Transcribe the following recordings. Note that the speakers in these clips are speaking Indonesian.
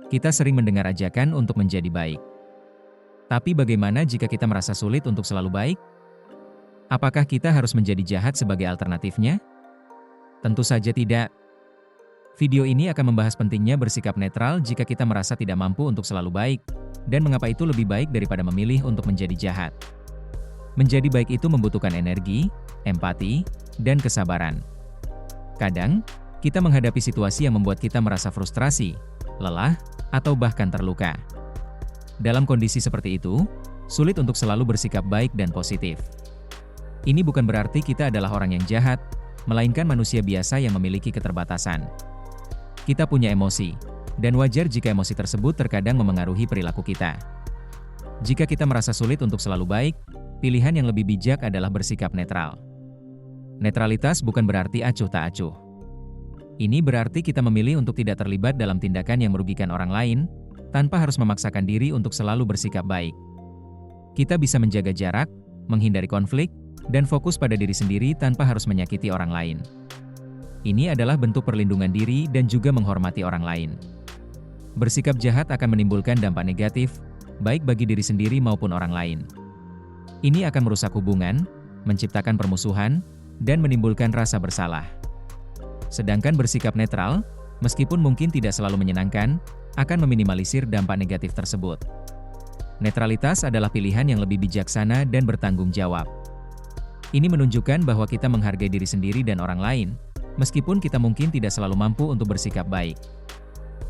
Kita sering mendengar ajakan untuk menjadi baik. Tapi bagaimana jika kita merasa sulit untuk selalu baik? Apakah kita harus menjadi jahat sebagai alternatifnya? Tentu saja tidak. Video ini akan membahas pentingnya bersikap netral jika kita merasa tidak mampu untuk selalu baik, dan mengapa itu lebih baik daripada memilih untuk menjadi jahat. Menjadi baik itu membutuhkan energi, empati, dan kesabaran. Kadang, kita menghadapi situasi yang membuat kita merasa frustrasi, lelah, atau bahkan terluka. Dalam kondisi seperti itu, sulit untuk selalu bersikap baik dan positif. Ini bukan berarti kita adalah orang yang jahat, melainkan manusia biasa yang memiliki keterbatasan. Kita punya emosi, dan wajar jika emosi tersebut terkadang memengaruhi perilaku kita. Jika kita merasa sulit untuk selalu baik, pilihan yang lebih bijak adalah bersikap netral. Netralitas bukan berarti acuh tak acuh. Ini berarti kita memilih untuk tidak terlibat dalam tindakan yang merugikan orang lain, tanpa harus memaksakan diri untuk selalu bersikap baik. Kita bisa menjaga jarak, menghindari konflik, dan fokus pada diri sendiri tanpa harus menyakiti orang lain. Ini adalah bentuk perlindungan diri dan juga menghormati orang lain. Bersikap jahat akan menimbulkan dampak negatif, baik bagi diri sendiri maupun orang lain. Ini akan merusak hubungan, menciptakan permusuhan, dan menimbulkan rasa bersalah. Sedangkan bersikap netral, meskipun mungkin tidak selalu menyenangkan, akan meminimalisir dampak negatif tersebut. Netralitas adalah pilihan yang lebih bijaksana dan bertanggung jawab. Ini menunjukkan bahwa kita menghargai diri sendiri dan orang lain, meskipun kita mungkin tidak selalu mampu untuk bersikap baik.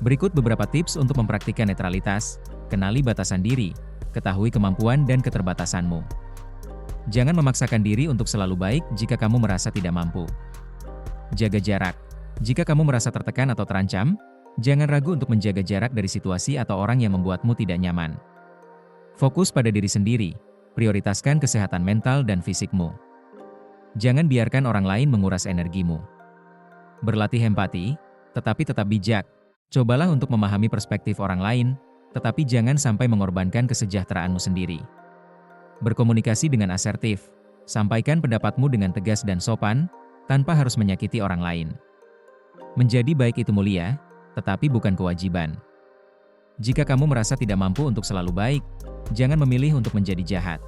Berikut beberapa tips untuk mempraktikkan netralitas. Kenali batasan diri, ketahui kemampuan dan keterbatasanmu. Jangan memaksakan diri untuk selalu baik jika kamu merasa tidak mampu. Jaga jarak. Jika kamu merasa tertekan atau terancam, jangan ragu untuk menjaga jarak dari situasi atau orang yang membuatmu tidak nyaman. Fokus pada diri sendiri, prioritaskan kesehatan mental dan fisikmu. Jangan biarkan orang lain menguras energimu. Berlatih empati, tetapi tetap bijak. Cobalah untuk memahami perspektif orang lain, tetapi jangan sampai mengorbankan kesejahteraanmu sendiri. Berkomunikasi dengan asertif, sampaikan pendapatmu dengan tegas dan sopan, tanpa harus menyakiti orang lain. Menjadi baik itu mulia, tetapi bukan kewajiban. Jika kamu merasa tidak mampu untuk selalu baik, jangan memilih untuk menjadi jahat.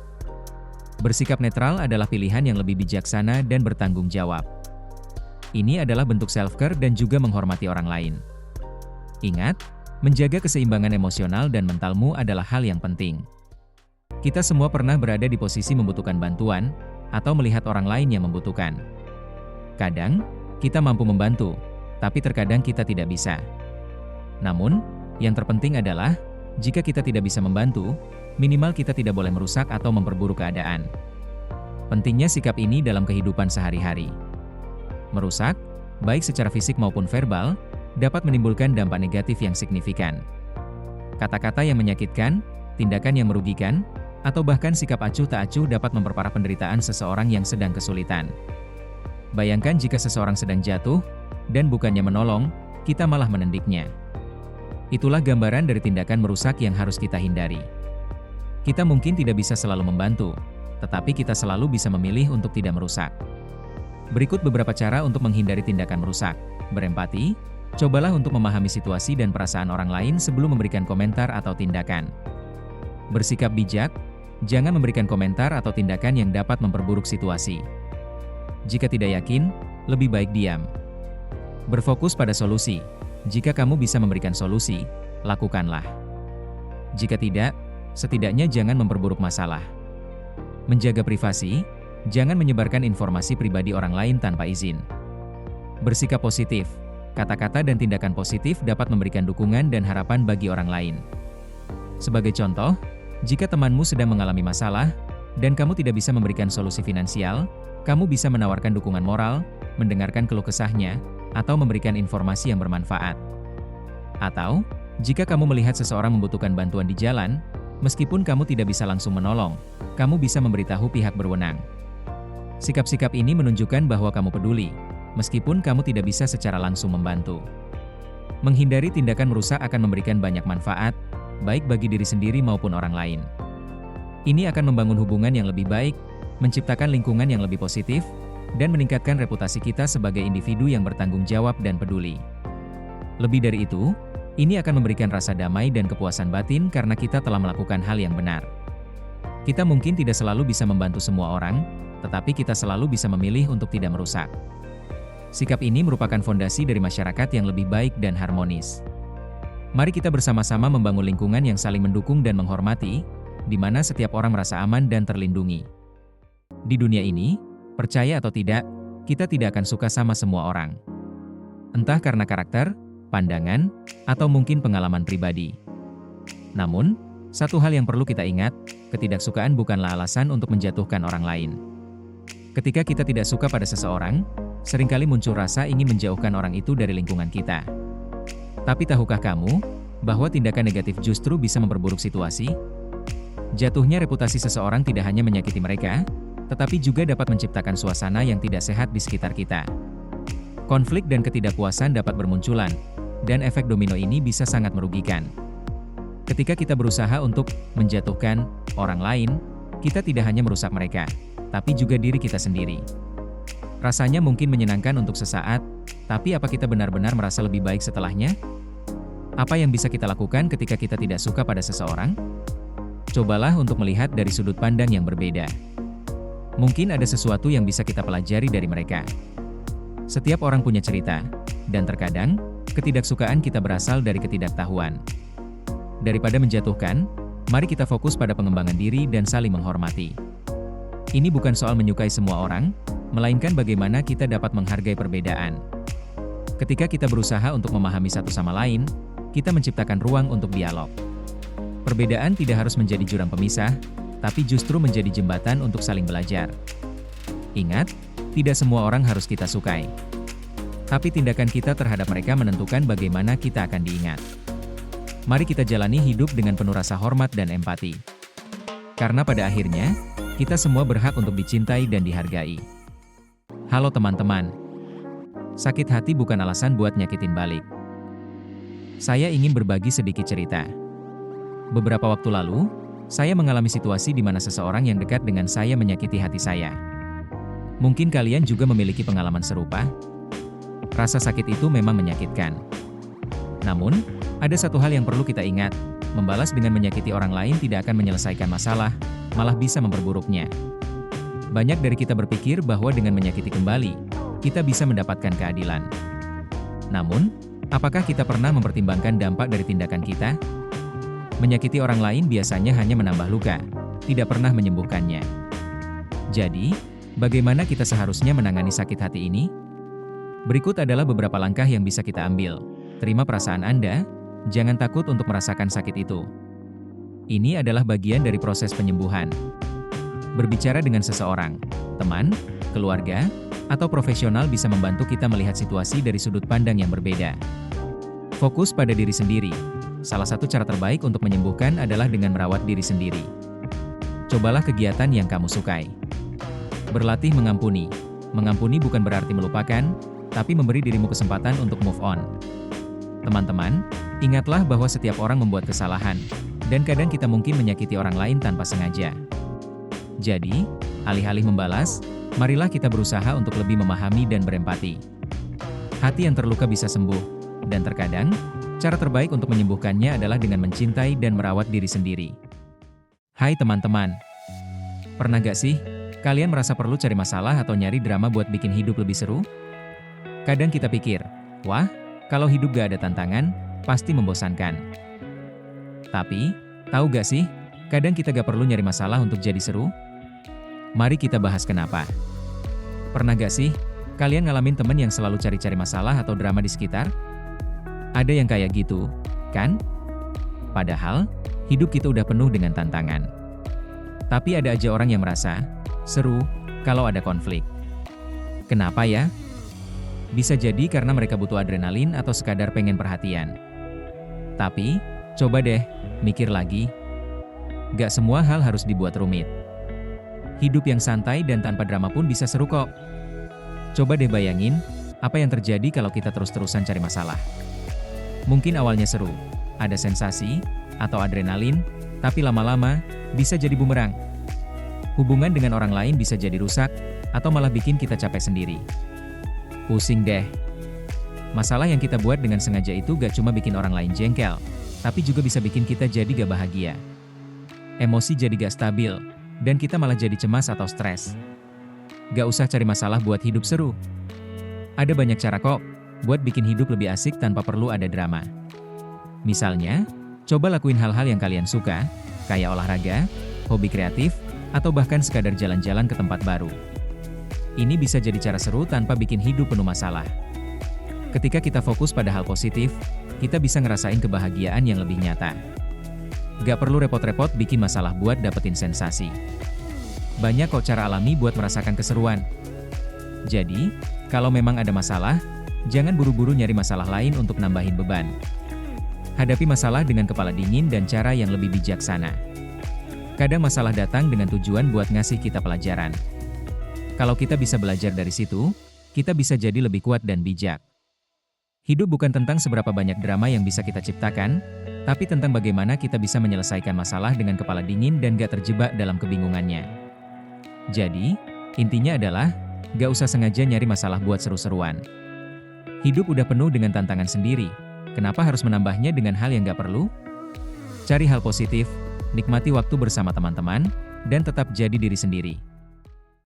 Bersikap netral adalah pilihan yang lebih bijaksana dan bertanggung jawab. Ini adalah bentuk self-care dan juga menghormati orang lain. Ingat, menjaga keseimbangan emosional dan mentalmu adalah hal yang penting. Kita semua pernah berada di posisi membutuhkan bantuan, atau melihat orang lain yang membutuhkan. Kadang, kita mampu membantu, tapi terkadang kita tidak bisa. Namun, yang terpenting adalah, jika kita tidak bisa membantu, minimal kita tidak boleh merusak atau memperburuk keadaan. Pentingnya sikap ini dalam kehidupan sehari-hari. Merusak, baik secara fisik maupun verbal, dapat menimbulkan dampak negatif yang signifikan. Kata-kata yang menyakitkan, tindakan yang merugikan, atau bahkan sikap acuh tak acuh dapat memperparah penderitaan seseorang yang sedang kesulitan. Bayangkan jika seseorang sedang jatuh, dan bukannya menolong, kita malah menendiknya. Itulah gambaran dari tindakan merusak yang harus kita hindari. Kita mungkin tidak bisa selalu membantu, tetapi kita selalu bisa memilih untuk tidak merusak. Berikut beberapa cara untuk menghindari tindakan merusak. Berempati, cobalah untuk memahami situasi dan perasaan orang lain sebelum memberikan komentar atau tindakan. Bersikap bijak, jangan memberikan komentar atau tindakan yang dapat memperburuk situasi. Jika tidak yakin, lebih baik diam. Berfokus pada solusi. Jika kamu bisa memberikan solusi, lakukanlah. Jika tidak, setidaknya jangan memperburuk masalah. Menjaga privasi, jangan menyebarkan informasi pribadi orang lain tanpa izin. Bersikap positif, kata-kata dan tindakan positif dapat memberikan dukungan dan harapan bagi orang lain. Sebagai contoh, jika temanmu sedang mengalami masalah, dan kamu tidak bisa memberikan solusi finansial, kamu bisa menawarkan dukungan moral, mendengarkan keluh kesahnya, atau memberikan informasi yang bermanfaat. Atau, jika kamu melihat seseorang membutuhkan bantuan di jalan, meskipun kamu tidak bisa langsung menolong, kamu bisa memberitahu pihak berwenang. Sikap-sikap ini menunjukkan bahwa kamu peduli, meskipun kamu tidak bisa secara langsung membantu. Menghindari tindakan merusak akan memberikan banyak manfaat, baik bagi diri sendiri maupun orang lain. Ini akan membangun hubungan yang lebih baik, menciptakan lingkungan yang lebih positif, dan meningkatkan reputasi kita sebagai individu yang bertanggung jawab dan peduli. Lebih dari itu, Ini akan memberikan rasa damai dan kepuasan batin karena kita telah melakukan hal yang benar. Kita mungkin tidak selalu bisa membantu semua orang, tetapi kita selalu bisa memilih untuk tidak merusak. Sikap ini merupakan fondasi dari masyarakat yang lebih baik dan harmonis. Mari kita bersama-sama membangun lingkungan yang saling mendukung dan menghormati, di mana setiap orang merasa aman dan terlindungi. Di dunia ini, percaya atau tidak, kita tidak akan suka sama semua orang. Entah karena karakter, pandangan, atau mungkin pengalaman pribadi. Namun, satu hal yang perlu kita ingat, ketidaksukaan bukanlah alasan untuk menjatuhkan orang lain. Ketika kita tidak suka pada seseorang, seringkali muncul rasa ingin menjauhkan orang itu dari lingkungan kita. Tapi tahukah kamu, bahwa tindakan negatif justru bisa memperburuk situasi? Jatuhnya reputasi seseorang tidak hanya menyakiti mereka, tetapi juga dapat menciptakan suasana yang tidak sehat di sekitar kita. Konflik dan ketidakpuasan dapat bermunculan, dan efek domino ini bisa sangat merugikan. Ketika kita berusaha untuk menjatuhkan orang lain, kita tidak hanya merusak mereka, tapi juga diri kita sendiri. Rasanya mungkin menyenangkan untuk sesaat, tapi apa kita benar-benar merasa lebih baik setelahnya? Apa yang bisa kita lakukan ketika kita tidak suka pada seseorang? Cobalah untuk melihat dari sudut pandang yang berbeda. Mungkin ada sesuatu yang bisa kita pelajari dari mereka. Setiap orang punya cerita, dan terkadang, ketidaksukaan kita berasal dari ketidaktahuan. Daripada menjatuhkan, mari kita fokus pada pengembangan diri dan saling menghormati. Ini bukan soal menyukai semua orang, melainkan bagaimana kita dapat menghargai perbedaan. Ketika kita berusaha untuk memahami satu sama lain, kita menciptakan ruang untuk dialog. Perbedaan tidak harus menjadi jurang pemisah, tapi justru menjadi jembatan untuk saling belajar. Ingat, tidak semua orang harus kita sukai. Tapi tindakan kita terhadap mereka menentukan bagaimana kita akan diingat. Mari kita jalani hidup dengan penuh rasa hormat dan empati. Karena pada akhirnya, kita semua berhak untuk dicintai dan dihargai. Halo teman-teman. Sakit hati bukan alasan buat nyakitin balik. Saya ingin berbagi sedikit cerita. Beberapa waktu lalu, saya mengalami situasi di mana seseorang yang dekat dengan saya menyakiti hati saya. Mungkin kalian juga memiliki pengalaman serupa. Rasa sakit itu memang menyakitkan. Namun, ada satu hal yang perlu kita ingat, membalas dengan menyakiti orang lain tidak akan menyelesaikan masalah, malah bisa memperburuknya. Banyak dari kita berpikir bahwa dengan menyakiti kembali, kita bisa mendapatkan keadilan. Namun, apakah kita pernah mempertimbangkan dampak dari tindakan kita? Menyakiti orang lain biasanya hanya menambah luka, tidak pernah menyembuhkannya. Jadi, bagaimana kita seharusnya menangani sakit hati ini? Berikut adalah beberapa langkah yang bisa kita ambil. Terima perasaan Anda, jangan takut untuk merasakan sakit itu. Ini adalah bagian dari proses penyembuhan. Berbicara dengan seseorang, teman, keluarga, atau profesional bisa membantu kita melihat situasi dari sudut pandang yang berbeda. Fokus pada diri sendiri. Salah satu cara terbaik untuk menyembuhkan adalah dengan merawat diri sendiri. Cobalah kegiatan yang kamu sukai. Berlatih mengampuni. Mengampuni bukan berarti melupakan, tapi memberi dirimu kesempatan untuk move on. Teman-teman, ingatlah bahwa setiap orang membuat kesalahan, dan kadang kita mungkin menyakiti orang lain tanpa sengaja. Jadi, alih-alih membalas, marilah kita berusaha untuk lebih memahami dan berempati. Hati yang terluka bisa sembuh, dan terkadang, cara terbaik untuk menyembuhkannya adalah dengan mencintai dan merawat diri sendiri. Hai teman-teman, pernah gak sih, kalian merasa perlu cari masalah atau nyari drama buat bikin hidup lebih seru? Kadang kita pikir, wah, kalau hidup gak ada tantangan, pasti membosankan. Tapi, tahu gak sih, kadang kita gak perlu nyari masalah untuk jadi seru? Mari kita bahas kenapa. Pernah gak sih, kalian ngalamin temen yang selalu cari-cari masalah atau drama di sekitar? Ada yang kayak gitu, kan? Padahal, hidup kita udah penuh dengan tantangan. Tapi ada aja orang yang merasa seru kalau ada konflik. Kenapa ya? Bisa jadi karena mereka butuh adrenalin atau sekadar pengen perhatian. Tapi, coba deh, mikir lagi. Gak semua hal harus dibuat rumit. Hidup yang santai dan tanpa drama pun bisa seru kok. Coba deh bayangin, apa yang terjadi kalau kita terus-terusan cari masalah. Mungkin awalnya seru, ada sensasi, atau adrenalin, tapi lama-lama, bisa jadi bumerang. Hubungan dengan orang lain bisa jadi rusak, atau malah bikin kita capek sendiri. Pusing deh. Masalah yang kita buat dengan sengaja itu gak cuma bikin orang lain jengkel, tapi juga bisa bikin kita jadi gak bahagia. Emosi jadi gak stabil, dan kita malah jadi cemas atau stres. Gak usah cari masalah buat hidup seru. Ada banyak cara kok, buat bikin hidup lebih asik tanpa perlu ada drama. Misalnya, coba lakuin hal-hal yang kalian suka, kayak olahraga, hobi kreatif, atau bahkan sekadar jalan-jalan ke tempat baru. Ini bisa jadi cara seru tanpa bikin hidup penuh masalah. Ketika kita fokus pada hal positif, kita bisa ngerasain kebahagiaan yang lebih nyata. Gak perlu repot-repot bikin masalah buat dapetin sensasi. Banyak kok cara alami buat merasakan keseruan. Jadi, kalau memang ada masalah, jangan buru-buru nyari masalah lain untuk nambahin beban. Hadapi masalah dengan kepala dingin dan cara yang lebih bijaksana. Kadang masalah datang dengan tujuan buat ngasih kita pelajaran. Kalau kita bisa belajar dari situ, kita bisa jadi lebih kuat dan bijak. Hidup bukan tentang seberapa banyak drama yang bisa kita ciptakan, tapi tentang bagaimana kita bisa menyelesaikan masalah dengan kepala dingin dan gak terjebak dalam kebingungannya. Jadi, intinya adalah, gak usah sengaja nyari masalah buat seru-seruan. Hidup udah penuh dengan tantangan sendiri, kenapa harus menambahnya dengan hal yang gak perlu? Cari hal positif, nikmati waktu bersama teman-teman, dan tetap jadi diri sendiri.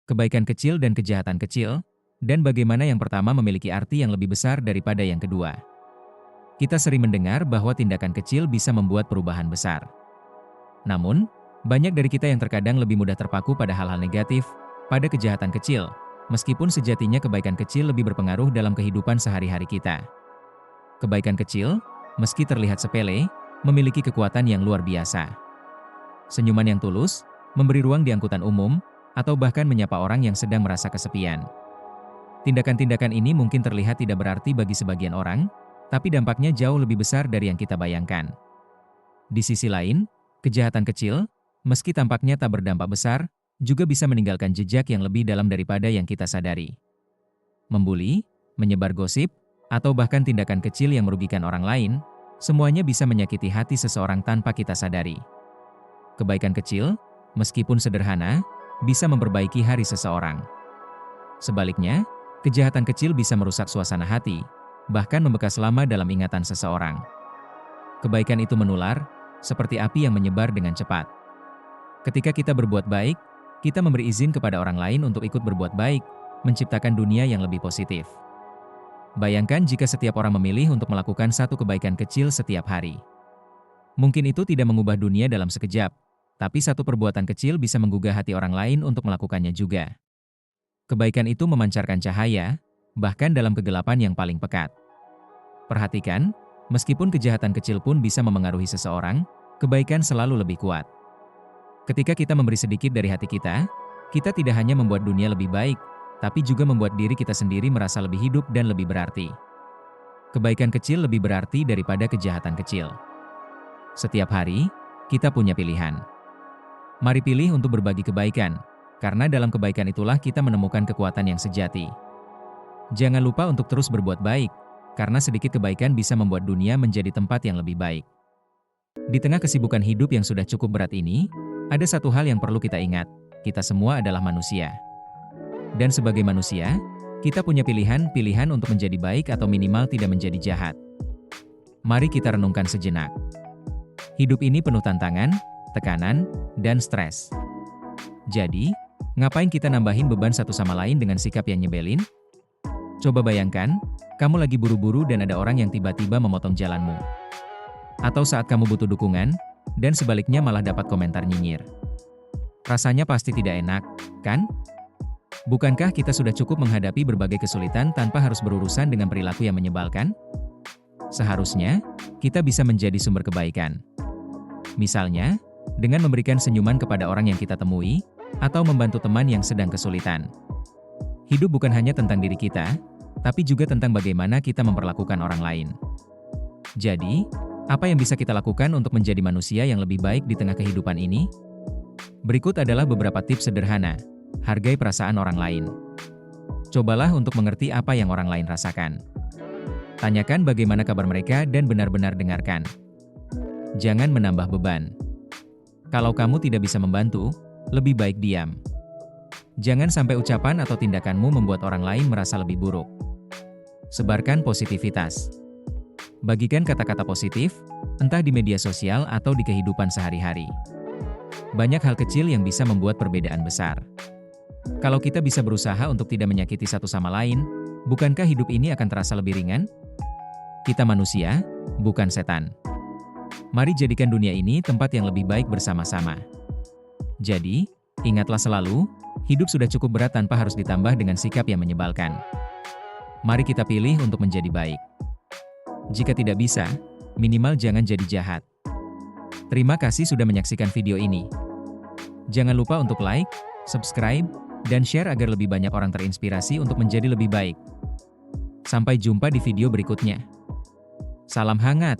Kebaikan kecil dan kejahatan kecil, dan bagaimana yang pertama memiliki arti yang lebih besar daripada yang kedua. Kita sering mendengar bahwa tindakan kecil bisa membuat perubahan besar. Namun, banyak dari kita yang terkadang lebih mudah terpaku pada hal-hal negatif, pada kejahatan kecil, meskipun sejatinya kebaikan kecil lebih berpengaruh dalam kehidupan sehari-hari kita. Kebaikan kecil, meski terlihat sepele, memiliki kekuatan yang luar biasa. Senyuman yang tulus, memberi ruang di angkutan umum, atau bahkan menyapa orang yang sedang merasa kesepian. Tindakan-tindakan ini mungkin terlihat tidak berarti bagi sebagian orang, tapi dampaknya jauh lebih besar dari yang kita bayangkan. Di sisi lain, kejahatan kecil, meski tampaknya tak berdampak besar, juga bisa meninggalkan jejak yang lebih dalam daripada yang kita sadari. Membuli, menyebar gosip, atau bahkan tindakan kecil yang merugikan orang lain, semuanya bisa menyakiti hati seseorang tanpa kita sadari. Kebaikan kecil, meskipun sederhana, bisa memperbaiki hari seseorang. Sebaliknya, kejahatan kecil bisa merusak suasana hati, bahkan membekas lama dalam ingatan seseorang. Kebaikan itu menular, seperti api yang menyebar dengan cepat. Ketika kita berbuat baik, kita memberi izin kepada orang lain untuk ikut berbuat baik, menciptakan dunia yang lebih positif. Bayangkan jika setiap orang memilih untuk melakukan satu kebaikan kecil setiap hari. Mungkin itu tidak mengubah dunia dalam sekejap, tapi satu perbuatan kecil bisa menggugah hati orang lain untuk melakukannya juga. Kebaikan itu memancarkan cahaya, bahkan dalam kegelapan yang paling pekat. Perhatikan, meskipun kejahatan kecil pun bisa memengaruhi seseorang, kebaikan selalu lebih kuat. Ketika kita memberi sedikit dari hati kita tidak hanya membuat dunia lebih baik, tapi juga membuat diri kita sendiri merasa lebih hidup dan lebih berarti. Kebaikan kecil lebih berarti daripada kejahatan kecil. Setiap hari, kita punya pilihan. Mari pilih untuk berbagi kebaikan, karena dalam kebaikan itulah kita menemukan kekuatan yang sejati. Jangan lupa untuk terus berbuat baik, karena sedikit kebaikan bisa membuat dunia menjadi tempat yang lebih baik. Di tengah kesibukan hidup yang sudah cukup berat ini, ada satu hal yang perlu kita ingat, kita semua adalah manusia. Dan sebagai manusia, kita punya pilihan untuk menjadi baik atau minimal tidak menjadi jahat. Mari kita renungkan sejenak. Hidup ini penuh tantangan, tekanan, dan stres. Jadi, ngapain kita nambahin beban satu sama lain dengan sikap yang nyebelin? Coba bayangkan, kamu lagi buru-buru dan ada orang yang tiba-tiba memotong jalanmu. Atau saat kamu butuh dukungan, dan sebaliknya malah dapat komentar nyinyir. Rasanya pasti tidak enak, kan? Bukankah kita sudah cukup menghadapi berbagai kesulitan tanpa harus berurusan dengan perilaku yang menyebalkan? Seharusnya, kita bisa menjadi sumber kebaikan. Misalnya, dengan memberikan senyuman kepada orang yang kita temui, atau membantu teman yang sedang kesulitan. Hidup bukan hanya tentang diri kita, tapi juga tentang bagaimana kita memperlakukan orang lain. Jadi, apa yang bisa kita lakukan untuk menjadi manusia yang lebih baik di tengah kehidupan ini? Berikut adalah beberapa tips sederhana. Hargai perasaan orang lain. Cobalah untuk mengerti apa yang orang lain rasakan. Tanyakan bagaimana kabar mereka dan benar-benar dengarkan. Jangan menambah beban. Kalau kamu tidak bisa membantu, lebih baik diam. Jangan sampai ucapan atau tindakanmu membuat orang lain merasa lebih buruk. Sebarkan positivitas. Bagikan kata-kata positif, entah di media sosial atau di kehidupan sehari-hari. Banyak hal kecil yang bisa membuat perbedaan besar. Kalau kita bisa berusaha untuk tidak menyakiti satu sama lain, bukankah hidup ini akan terasa lebih ringan? Kita manusia, bukan setan. Mari jadikan dunia ini tempat yang lebih baik bersama-sama. Jadi, ingatlah selalu, hidup sudah cukup berat tanpa harus ditambah dengan sikap yang menyebalkan. Mari kita pilih untuk menjadi baik. Jika tidak bisa, minimal jangan jadi jahat. Terima kasih sudah menyaksikan video ini. Jangan lupa untuk like, subscribe, dan share agar lebih banyak orang terinspirasi untuk menjadi lebih baik. Sampai jumpa di video berikutnya. Salam hangat.